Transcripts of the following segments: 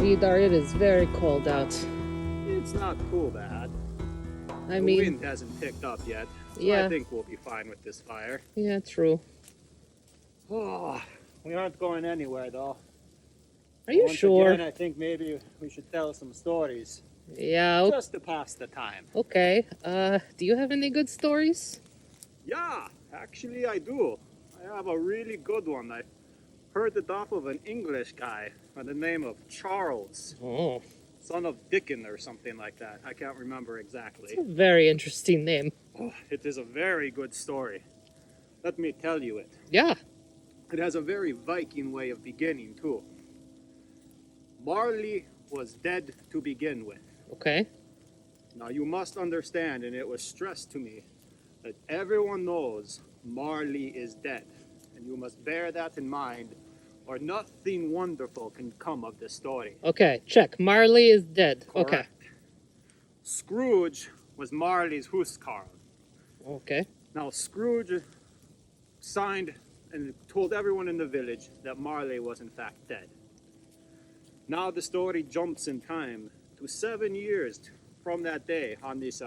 Vidar, it is very cold out. It's not too bad. I The mean, wind hasn't picked up yet, so yeah. I think we'll be fine with this fire. Yeah, true. Oh, we aren't going anywhere though. Are you Once sure? Again, I think maybe we should tell some stories Yeah, just to pass the time. okay. Do you have any good stories? Yeah, actually I do. I have a really good one. I heard it off of an English guy by the name of Charles, Oh, Son of Dickin or something like that. I can't remember exactly. it's a very interesting name. Oh, it is a very good story. Let me tell you it. Yeah. It has a very Viking way of beginning too. Marley was dead to begin with. Okay. Now you must understand, and it was stressed to me, that everyone knows Marley is dead. And you must bear that in mind, or nothing wonderful can come of this story. Okay, check. Marley is dead. Correct. Scrooge was Marley's huskarl. Okay. Now Scrooge signed and told everyone in the village that Marley was in fact dead. Now the story jumps in time to 7 years from that day on this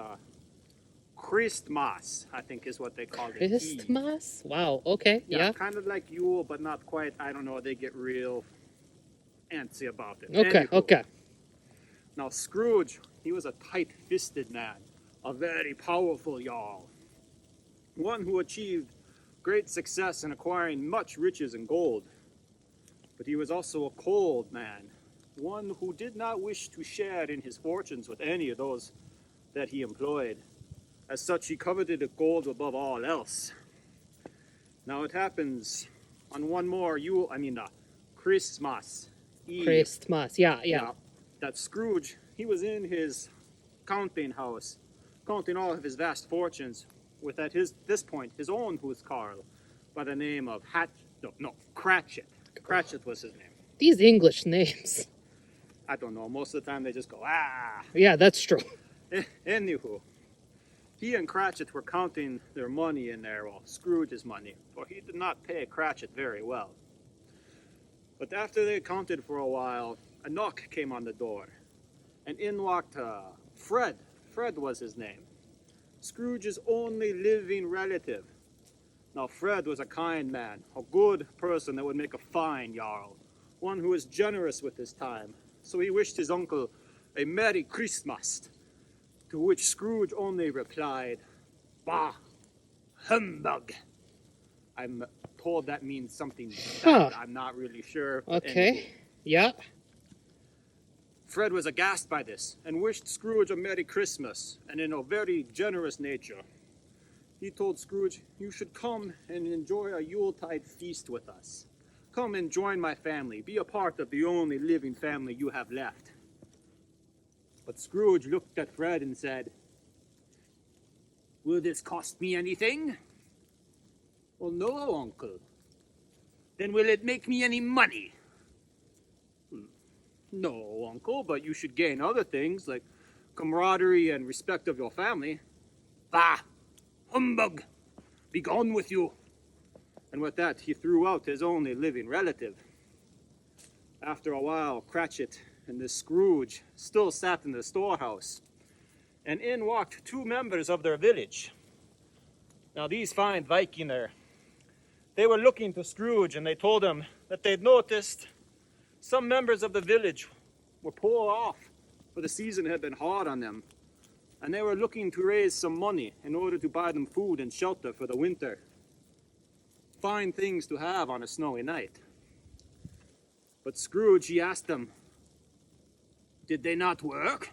Christmas, I think is what they call it. Christmas? Wow, okay, yeah. Kind of like Yule, but not quite. I don't know, they get real antsy about it. Okay, Anywho, okay. Now Scrooge, he was a tight-fisted man, a very powerful Jarl. One who achieved great success in acquiring much riches and gold. But he was also a cold man, one who did not wish to share in his fortunes with any of those that he employed. As such, he coveted the gold above all else. Now it happens on one more Christmas Eve. Christmas, yeah. That Scrooge, he was in his counting house, counting all of his vast fortunes, with at this point his own huskarl by the name of Cratchit. Cratchit was his name. These English names. I don't know. Most of the time they just go, ah. Yeah, that's true. Anywho, he and Cratchit were counting their money in there, well, Scrooge's money, for he did not pay Cratchit very well. But after they counted for a while, a knock came on the door, and in walked Fred. Fred was his name. Scrooge's only living relative. Now, Fred was a kind man, a good person that would make a fine Jarl, one who was generous with his time. So he wished his uncle a Merry Christmas, to which Scrooge only replied, "Bah, humbug." I'm told that means something bad. I'm not really sure. Okay, yeah. Fred was aghast by this and wished Scrooge a Merry Christmas, and in a very generous nature. He told Scrooge, "You should come and enjoy a Yuletide feast with us. Come and join my family. Be a part of the only living family you have left." But Scrooge looked at Fred and said, "Will this cost me anything?" "Well, no, uncle." "Then will it make me any money?" "No, uncle, but you should gain other things like camaraderie and respect of your family." "Bah! Humbug! Be gone with you!" And with that, he threw out his only living relative. After a while, Cratchit and the Scrooge still sat in the storehouse, and in walked two members of their village. Now these fine Viking there, they were looking to Scrooge, and they told him that they'd noticed some members of the village were poor off, for the season had been hard on them, and they were looking to raise some money in order to buy them food and shelter for the winter. Fine things to have on a snowy night. But Scrooge, he asked them, "Did they not work?"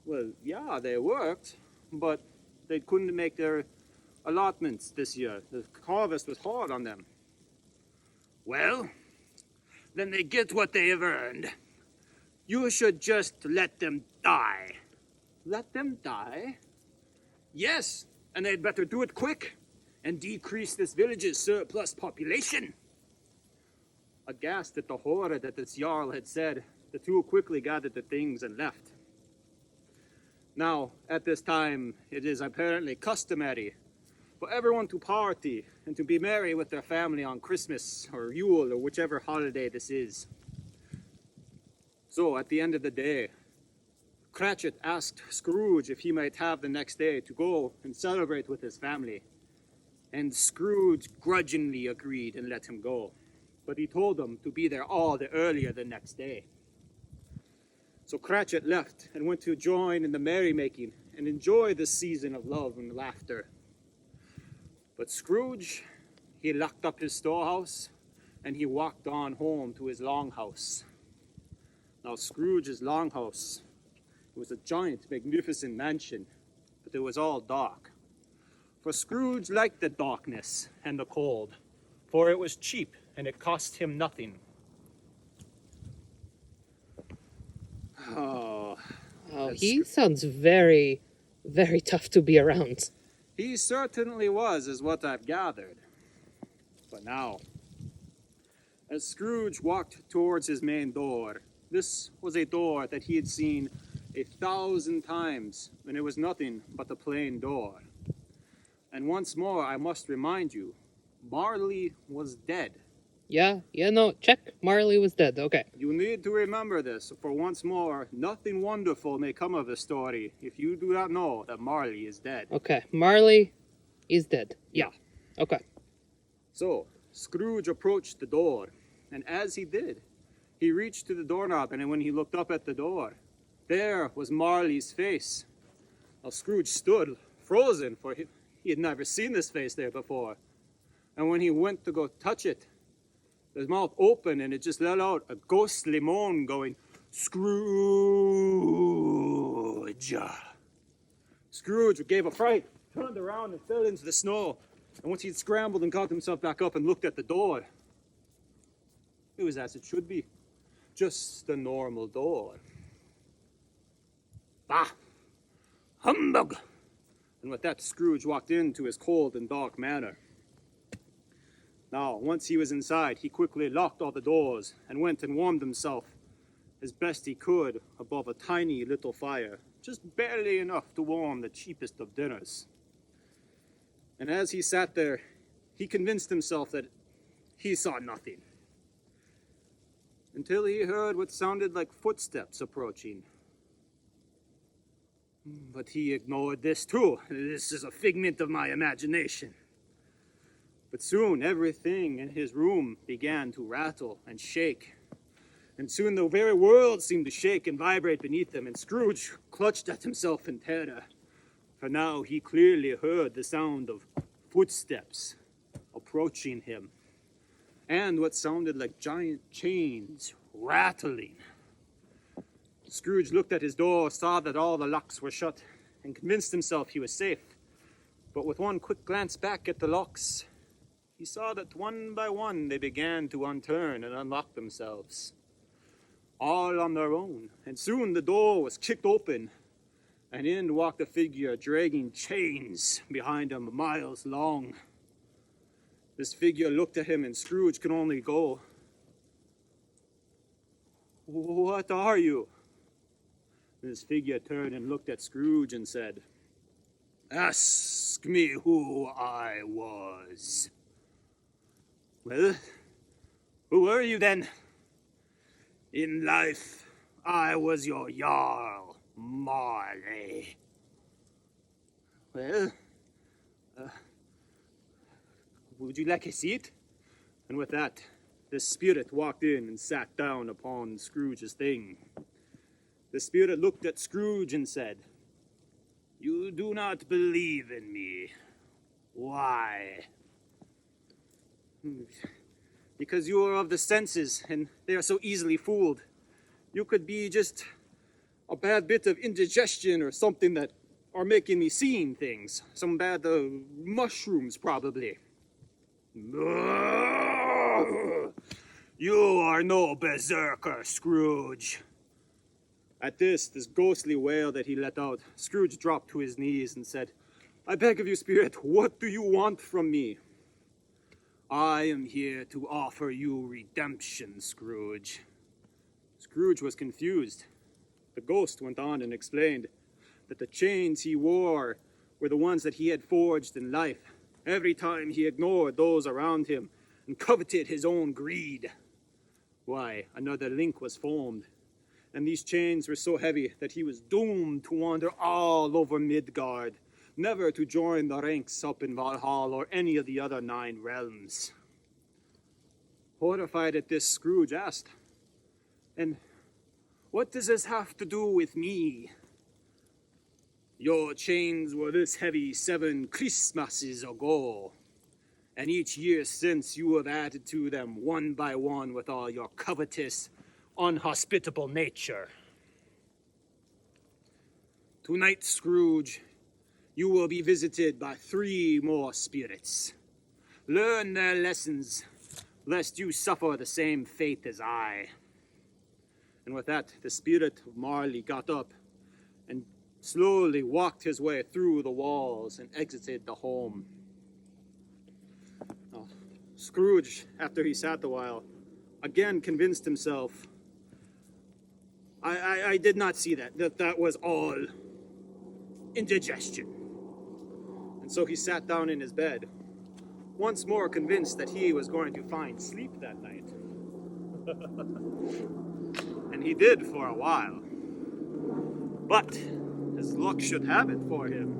"Well, yeah, they worked, but they couldn't make their allotments this year. The harvest was hard on them." "Well, then they get what they have earned. You should just let them die." "Let them die?" "Yes, and they'd better do it quick and decrease this village's surplus population." Aghast at the horror that this Jarl had said, the two quickly gathered the things and left. Now, at this time, it is apparently customary for everyone to party and to be merry with their family on Christmas or Yule or whichever holiday this is. So at the end of the day, Cratchit asked Scrooge if he might have the next day to go and celebrate with his family. And Scrooge grudgingly agreed and let him go. But he told him to be there all the earlier the next day. So Cratchit left and went to join in the merrymaking and enjoy this season of love and laughter. But Scrooge, he locked up his storehouse and he walked on home to his longhouse. Now Scrooge's longhouse, it was a giant, magnificent mansion, but it was all dark. For Scrooge liked the darkness and the cold, for it was cheap and it cost him nothing. Oh, He sounds very, very tough to be around. He certainly was, is what I've gathered. But now, as Scrooge walked towards his main door, this was a door that he had seen 1,000 times, and it was nothing but a plain door. And once more, I must remind you, Marley was dead. No, check. Marley was dead, okay. You need to remember this, for once more, nothing wonderful may come of the story if you do not know that Marley is dead. Okay, Marley is dead. Yeah. Okay. So, Scrooge approached the door, and as he did, he reached to the doorknob, and when he looked up at the door, there was Marley's face. Now, Scrooge stood frozen, for he had never seen this face there before. And when he went to go touch it, his mouth opened, and it just let out a ghostly moan going, Scrooge! Scrooge gave a fright, turned around and fell into the snow. And once he'd scrambled and got himself back up and looked at the door, it was as it should be. Just a normal door. Bah! Humbug! And with that, Scrooge walked into his cold and dark manor. Now, once he was inside, he quickly locked all the doors and went and warmed himself as best he could above a tiny little fire, just barely enough to warm the cheapest of dinners. And as he sat there, he convinced himself that he saw nothing, until he heard what sounded like footsteps approaching. But he ignored this too. This is a figment of my imagination. But soon everything in his room began to rattle and shake. And soon the very world seemed to shake and vibrate beneath him, and Scrooge clutched at himself in terror. For now he clearly heard the sound of footsteps approaching him, and what sounded like giant chains rattling. Scrooge looked at his door, saw that all the locks were shut, and convinced himself he was safe. But with one quick glance back at the locks, he saw that one by one they began to unturn and unlock themselves, all on their own. And soon the door was kicked open, and in walked a figure dragging chains behind him miles long. This figure looked at him, and Scrooge could only go, "What are you?" This figure turned and looked at Scrooge and said, "Ask me who I was." "Well, who were you then?" "In life, I was your Jarl, Marley." "Well, would you like a seat?" And with that, the spirit walked in and sat down upon Scrooge's thing. The spirit looked at Scrooge and said, "You do not believe in me. Why?" "Because you are of the senses, and they are so easily fooled. You could be just a bad bit of indigestion or something that are making me seeing things. Some bad mushrooms, probably." "You are no berserker, Scrooge." At this ghostly wail that he let out, Scrooge dropped to his knees and said, "I beg of you, spirit, what do you want from me?" "I am here to offer you redemption, Scrooge." Scrooge was confused. The ghost went on and explained that the chains he wore were the ones that he had forged in life, every time he ignored those around him and coveted his own greed. Why, another link was formed, And these chains were so heavy that he was doomed to wander all over Midgard, never to join the ranks up in Valhalla or any of the other 9 realms. Horrified at this, Scrooge asked, "And what does this have to do with me?" "Your chains were this heavy 7 Christmases ago, and each year since you have added to them one by one with all your covetous, unhospitable nature. Tonight, Scrooge, you will be visited by 3 more spirits. Learn their lessons, lest you suffer the same fate as I." And with that, the spirit of Marley got up and slowly walked his way through the walls and exited the home. Now, Scrooge, after he sat a while, again convinced himself, I did not see that was all indigestion. And so he sat down in his bed, once more convinced that he was going to find sleep that night. And he did for a while. But, as luck should have it for him,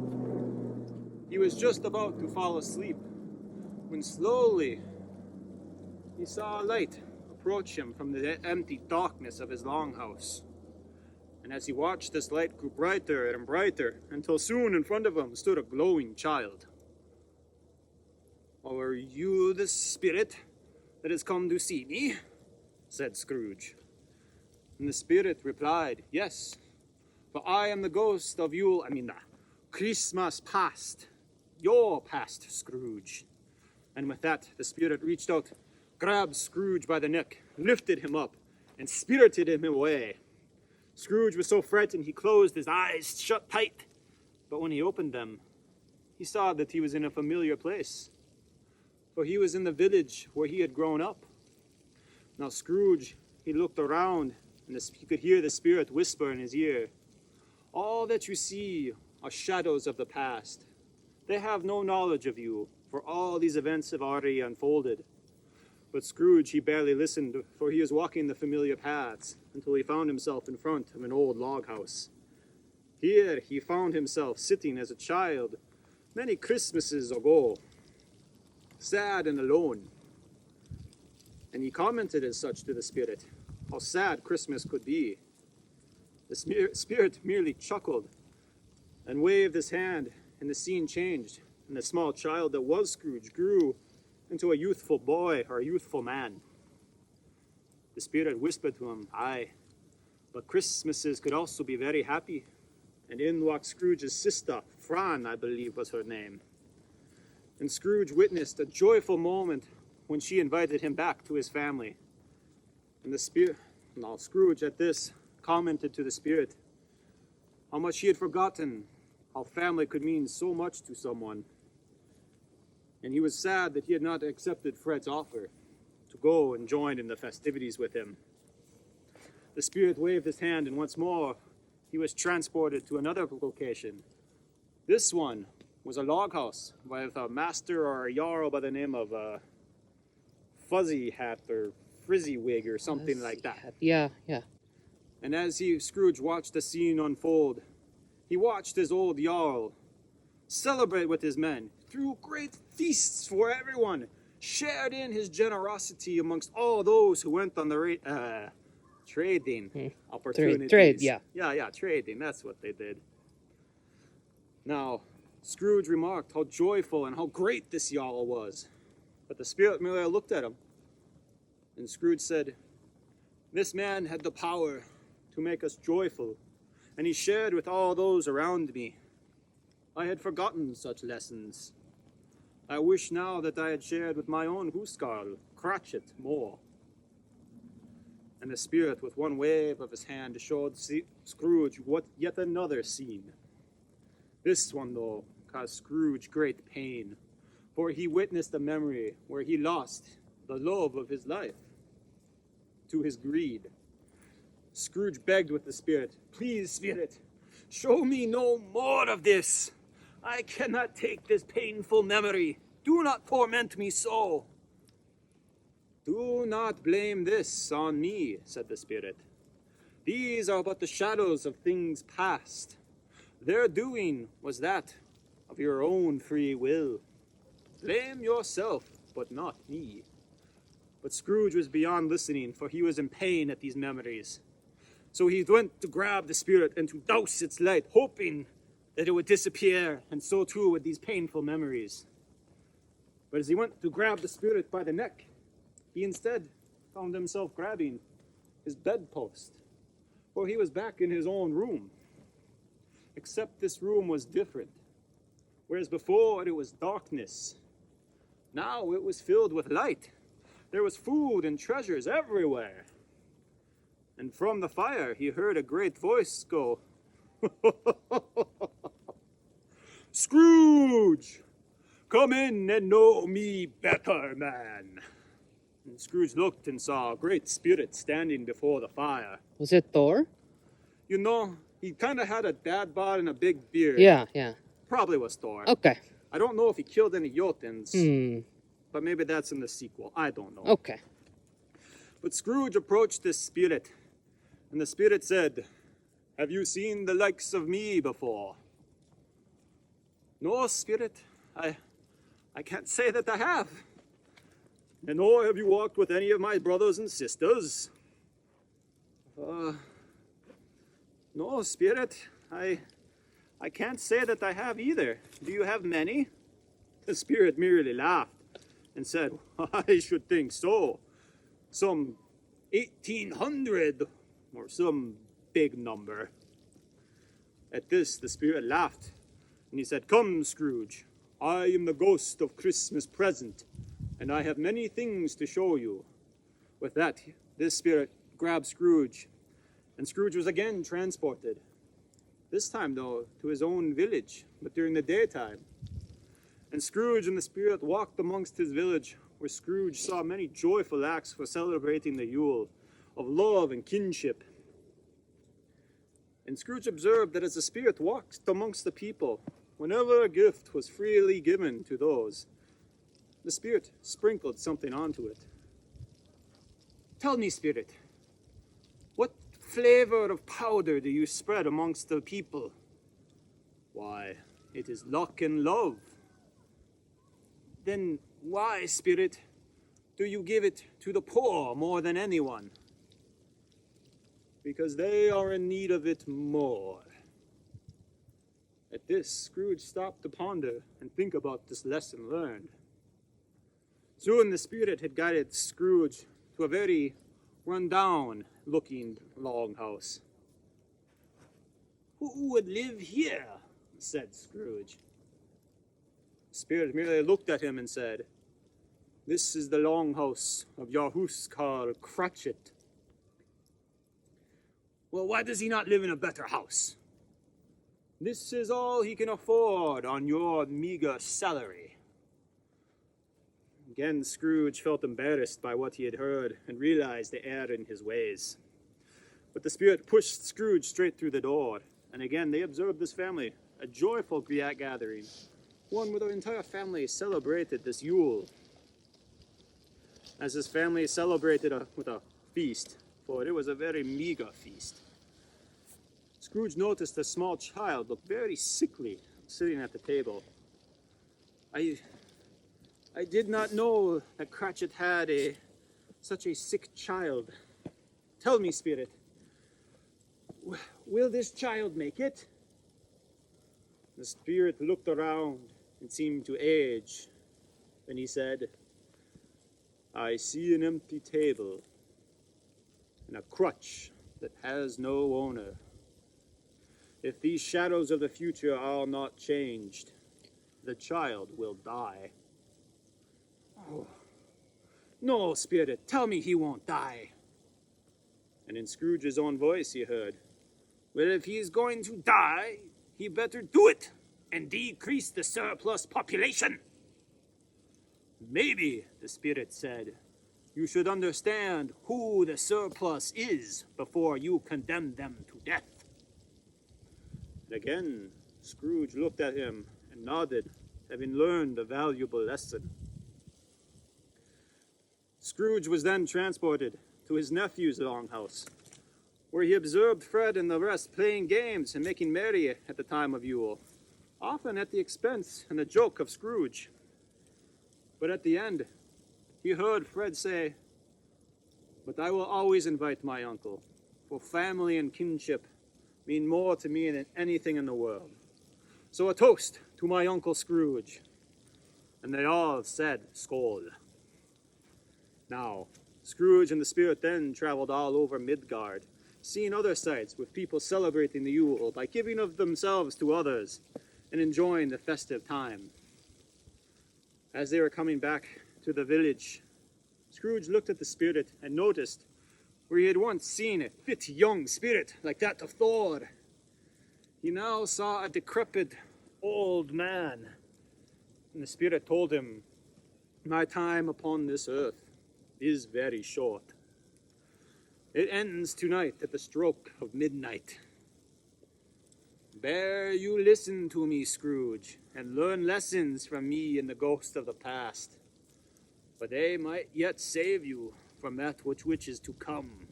he was just about to fall asleep when slowly he saw a light approach him from the empty darkness of his longhouse. And as he watched, this light grew brighter and brighter, until soon in front of him stood a glowing child. "Are you the spirit that has come to see me?" said Scrooge. And the spirit replied, "Yes, for I am the ghost of the Christmas past, your past, Scrooge." And with that, the spirit reached out, grabbed Scrooge by the neck, lifted him up, and spirited him away. Scrooge was so frightened he closed his eyes shut tight, but when he opened them, he saw that he was in a familiar place, for he was in the village where he had grown up. Now Scrooge, he looked around, and he could hear the spirit whisper in his ear, "All that you see are shadows of the past. They have no knowledge of you, for all these events have already unfolded." But Scrooge, he barely listened, for he was walking the familiar paths until he found himself in front of an old log house. Here he found himself sitting as a child many Christmases ago, sad and alone. And he commented as such to the spirit, how sad Christmas could be. The spirit merely chuckled and waved his hand, and the scene changed, and the small child that was Scrooge grew into a youthful boy or a youthful man. The spirit whispered to him, "Aye, but Christmases could also be very happy." And in walked Scrooge's sister, Fran, I believe was her name. And Scrooge witnessed a joyful moment when she invited him back to his family. And Scrooge at this commented to the spirit how much he had forgotten how family could mean so much to someone. And he was sad that he had not accepted Fred's offer to go and join in the festivities with him. The spirit waved his hand, and once more he was transported to another location. This one was a log house with a master or a jarl by the name of Fuzzy Hat or Frizzy Wig or something like that. Yeah. And as Scrooge watched the scene unfold, he watched his old jarl celebrate with his men, threw great feasts for everyone, shared in his generosity amongst all those who went on the trading opportunities. Trade, yeah. Yeah, trading, that's what they did. Now, Scrooge remarked how joyful and how great this jarl was. But the spirit merely looked at him, and Scrooge said, "This man had the power to make us joyful, and he shared with all those around me. I had forgotten such lessons. I wish now that I had shared with my own huskarl, Cratchit, more." And the spirit, with one wave of his hand, showed Scrooge what yet another scene. This one, though, caused Scrooge great pain, for he witnessed a memory where he lost the love of his life to his greed. Scrooge begged with the spirit, "Please, spirit, show me no more of this. I cannot take this painful memory. Do not torment me so." "Do not blame this on me," said the spirit. These are but the shadows of things past. Their doing was that of your own free will. Blame yourself, but not me. But Scrooge was beyond listening, for he was in pain at these memories. So he went to grab the spirit and to douse its light, hoping that it would disappear, and so too would these painful memories. But as he went to grab the spirit by the neck, he instead found himself grabbing his bedpost, for he was back in his own room. Except this room was different. Whereas before it was darkness, now it was filled with light. There was food and treasures everywhere. And from the fire he heard a great voice go, "Scrooge, come in and know me better, man." And Scrooge looked and saw a great spirit standing before the fire. Was it Thor? You know, he kind of had a dad bod and a big beard. Yeah. Probably was Thor. Okay. I don't know if he killed any Jotuns, Hmm. but maybe that's in the sequel. I don't know. Okay. But Scrooge approached this spirit, and the spirit said, "Have you seen the likes of me before?" "No, spirit, I can't say that I have." "And nor have you walked with any of my brothers and sisters?" No, spirit, I can't say that I have either. Do you have many?" The spirit merely laughed and said, "I should think so. Some 1,800 or some big number." At this, the spirit laughed, and he said, "Come, Scrooge, I am the ghost of Christmas present, and I have many things to show you." With that, this spirit grabbed Scrooge, and Scrooge was again transported. This time, though, to his own village, but during the daytime. And Scrooge and the spirit walked amongst his village, where Scrooge saw many joyful acts for celebrating the Yule of love and kinship. And Scrooge observed that as the spirit walked amongst the people, whenever a gift was freely given to those, the spirit sprinkled something onto it. "Tell me, spirit, what flavor of powder do you spread amongst the people?" "Why, it is luck and love." "Then why, spirit, do you give it to the poor more than anyone?" "Because they are in need of it more." At this, Scrooge stopped to ponder and think about this lesson learned. Soon the spirit had guided Scrooge to a very run-down-looking longhouse. "Who would live here?" said Scrooge. The spirit merely looked at him and said, "This is the longhouse of Yahuskar Cratchit." "Well, why does he not live in a better house?" "This is all he can afford on your meager salary." Again, Scrooge felt embarrassed by what he had heard and realized the error in his ways. But the spirit pushed Scrooge straight through the door, and again they observed this family, a joyful gathering, one where the entire family celebrated this Yule. As this family celebrated with a feast, for it was a very meager feast, Scrooge noticed a small child looked very sickly sitting at the table. I did not know that Cratchit had such a sick child. Tell me, spirit, will this child make it?" The spirit looked around and seemed to age. Then he said, "I see an empty table and a crutch that has no owner. If these shadows of the future are not changed, the child will die." "Oh, no, spirit, tell me he won't die." And in Scrooge's own voice he heard, "Well, if he's going to die, he better do it and decrease the surplus population." "Maybe," the spirit said, "you should understand who the surplus is before you condemn them to death." And again, Scrooge looked at him and nodded, having learned a valuable lesson. Scrooge was then transported to his nephew's longhouse, where he observed Fred and the rest playing games and making merry at the time of Yule, often at the expense and the joke of Scrooge. But at the end, he heard Fred say, "But I will always invite my uncle, for family and kinship mean more to me than anything in the world. So a toast to my Uncle Scrooge." And they all said, "Skål." Now, Scrooge and the spirit then traveled all over Midgard, seeing other sights with people celebrating the Yule by giving of themselves to others and enjoying the festive time. As they were coming back to the village, Scrooge looked at the spirit and noticed where he had once seen a fit young spirit like that of Thor, he now saw a decrepit old man. And the spirit told him, "My time upon this earth is very short. It ends tonight at the stroke of midnight. Bear you listen to me, Scrooge, and learn lessons from me and the ghost of the past, for they might yet save you from that which is to come."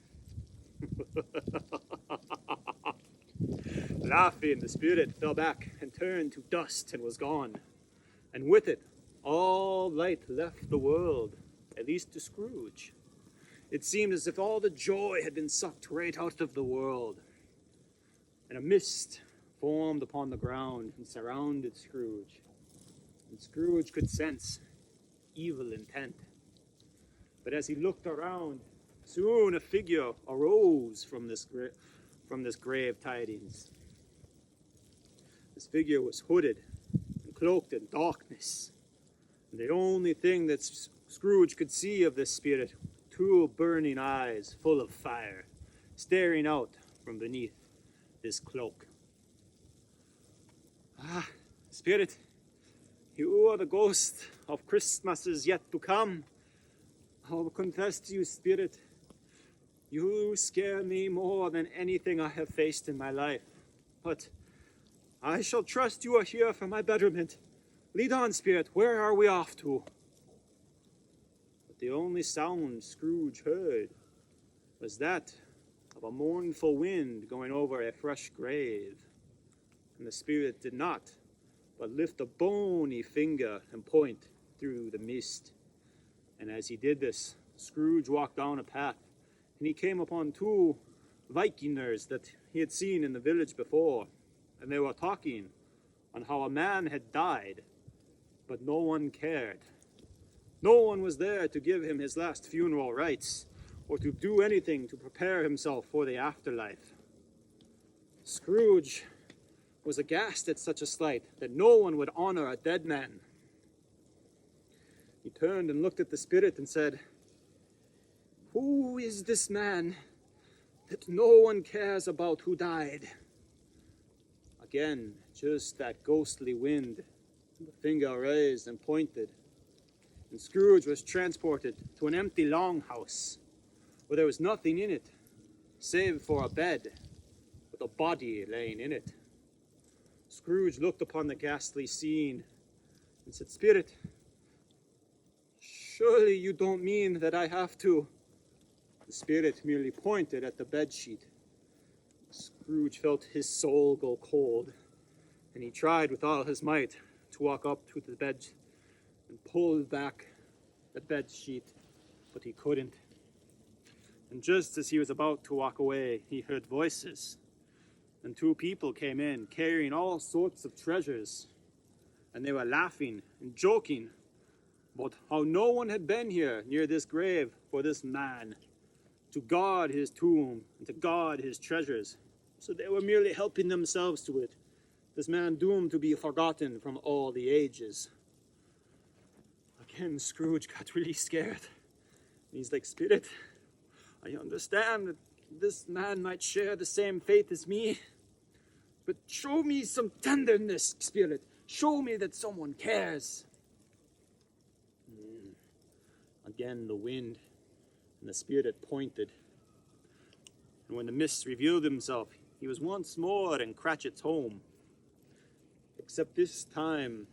Laughing, the spirit fell back and turned to dust and was gone. And with it, all light left the world, at least to Scrooge. It seemed as if all the joy had been sucked right out of the world. And a mist formed upon the ground and surrounded Scrooge. And Scrooge could sense evil intent. But as he looked around, soon a figure arose from this grave tidings. This figure was hooded and cloaked in darkness. And the only thing that Scrooge could see of this spirit, two burning eyes full of fire, staring out from beneath this cloak. "Ah, spirit, you are the ghost of Christmases yet to come. I'll confess to you, spirit, you scare me more than anything I have faced in my life. But I shall trust you are here for my betterment. Lead on, spirit, where are we off to?" But the only sound Scrooge heard was that of a mournful wind going over a fresh grave. And the spirit did not but lift a bony finger and point through the mist. And as he did this, Scrooge walked down a path, and he came upon two Vikingers that he had seen in the village before, and they were talking on how a man had died, but no one cared. No one was there to give him his last funeral rites, or to do anything to prepare himself for the afterlife. Scrooge was aghast at such a slight that no one would honor a dead man. He turned and looked at the spirit and said, "Who is this man that no one cares about who died?" Again, just that ghostly wind. The finger raised and pointed. And Scrooge was transported to an empty longhouse, where there was nothing in it, save for a bed, with a body laying in it. Scrooge looked upon the ghastly scene and said, "Spirit, surely you don't mean that I have to..." The spirit merely pointed at the bedsheet. Scrooge felt his soul go cold, and he tried with all his might to walk up to the bed and pull back the bedsheet, but he couldn't. And just as he was about to walk away, he heard voices, and two people came in carrying all sorts of treasures, and they were laughing and joking about how no one had been here near this grave for this man, to guard his tomb and to guard his treasures. So they were merely helping themselves to it, this man doomed to be forgotten from all the ages. Again, Scrooge got really scared. He's like, "Spirit, I understand that this man might share the same fate as me, but show me some tenderness, Spirit. Show me that someone cares." Again, the wind and the spirit pointed. And when the mist revealed himself, he was once more in Cratchit's home. Except this time,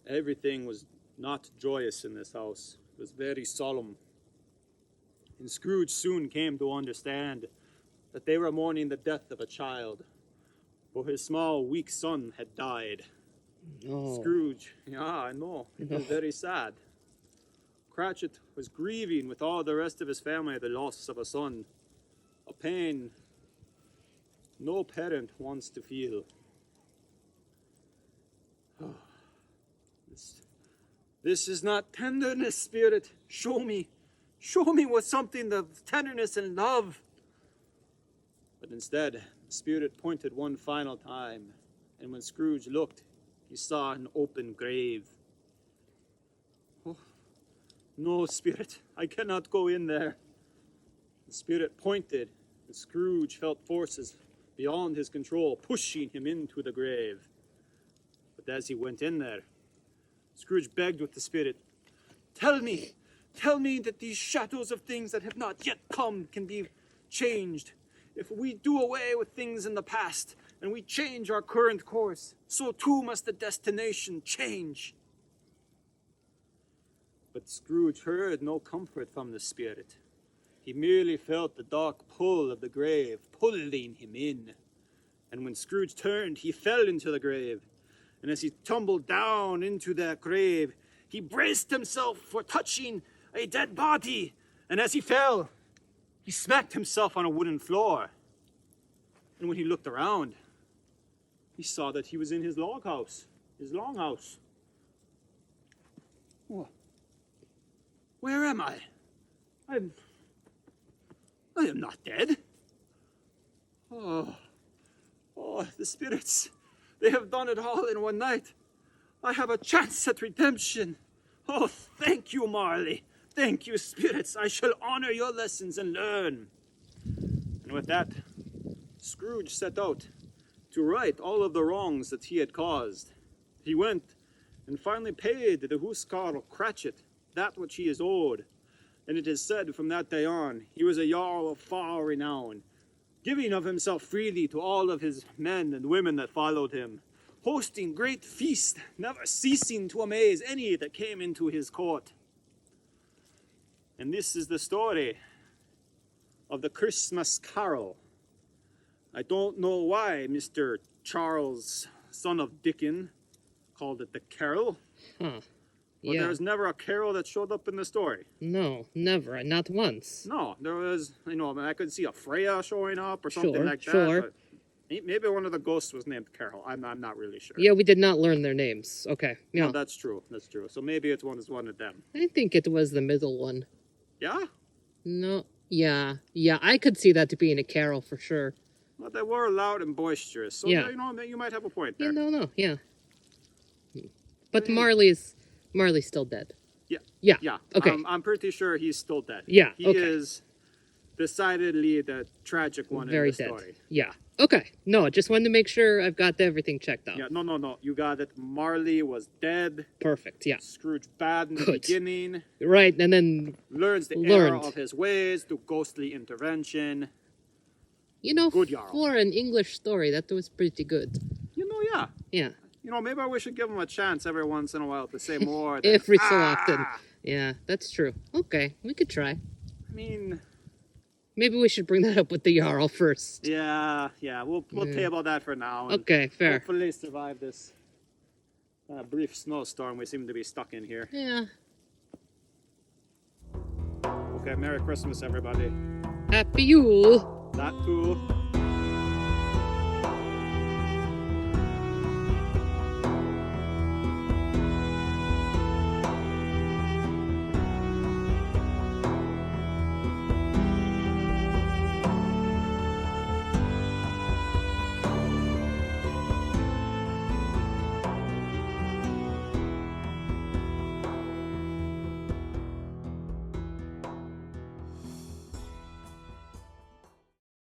everything was not joyous in this house. It was very solemn. And Scrooge soon came to understand that they were mourning the death of a child, for his small, weak son had died. No. Scrooge, yeah, I know, it was very sad. Cratchit was grieving with all the rest of his family the loss of a son, a pain no parent wants to feel. This is not tenderness, Spirit. Show me what something of tenderness and love. But instead, the Spirit pointed one final time, and when Scrooge looked, he saw an open grave. Oh, no, Spirit, I cannot go in there. The Spirit pointed, and Scrooge felt forces beyond his control pushing him into the grave. But as he went in there, Scrooge begged with the Spirit, tell me that these shadows of things that have not yet come can be changed. If we do away with things in the past and we change our current course, so too must the destination change. But Scrooge heard no comfort from the Spirit. He merely felt the dark pull of the grave pulling him in. And when Scrooge turned, he fell into the grave. And as he tumbled down into that grave, he braced himself for touching a dead body. And as he fell, he smacked himself on a wooden floor. And when he looked around, he saw that he was in his longhouse. Where am I? I am not dead. Oh, the spirits, they have done it all in one night. I have a chance at redemption. Oh, thank you, Marley. Thank you, spirits. I shall honor your lessons and learn. And with that, Scrooge set out to right all of the wrongs that he had caused. He went and finally paid the Huskarl Cratchit that which he is owed. And it is said from that day on, he was a jarl of far renown, giving of himself freely to all of his men and women that followed him, hosting great feasts, never ceasing to amaze any that came into his court. And this is the story of the Christmas Carol. I don't know why Mr. Charles, Son of Dickin, called it the Carol. Huh. But Yeah. there's never a carol that showed up in the story. No, never. Not once. No, there was, I could see a Freya showing up or something like that. Sure. But maybe one of the ghosts was named Carol. I'm not really sure. Yeah, we did not learn their names. Okay. Yeah. No, that's true. So maybe it's one of them. I think it was the middle one. Yeah? No. Yeah. I could see that being a carol for sure. Well, they were loud and boisterous. So, Yeah. You might have a point there. No. Yeah. But Marley's still dead. Yeah. Yeah. Okay. I'm pretty sure he's still dead. Yeah, He okay. is decidedly the tragic one Very in the dead. story. Yeah. Okay. No, just wanted to make sure I've got everything checked out. Yeah, no. You got it. Marley was dead. Perfect. Yeah. Scrooge bad in the Good. beginning. Right, and then Learns the Learned. error of his ways through ghostly intervention. for Good Jarl. an English story, that was pretty good. Yeah. Yeah. Maybe we should give him a chance every once in a while to say more. Than, Every so often. Yeah, that's true. Okay, we could try. I mean, Maybe we should bring that up with the Jarl first. yeah. We'll table that for now. And Okay, fair. hopefully survive this brief snowstorm we seem to be stuck in here. Yeah. Okay, Merry Christmas, everybody. Happy Yule. That too.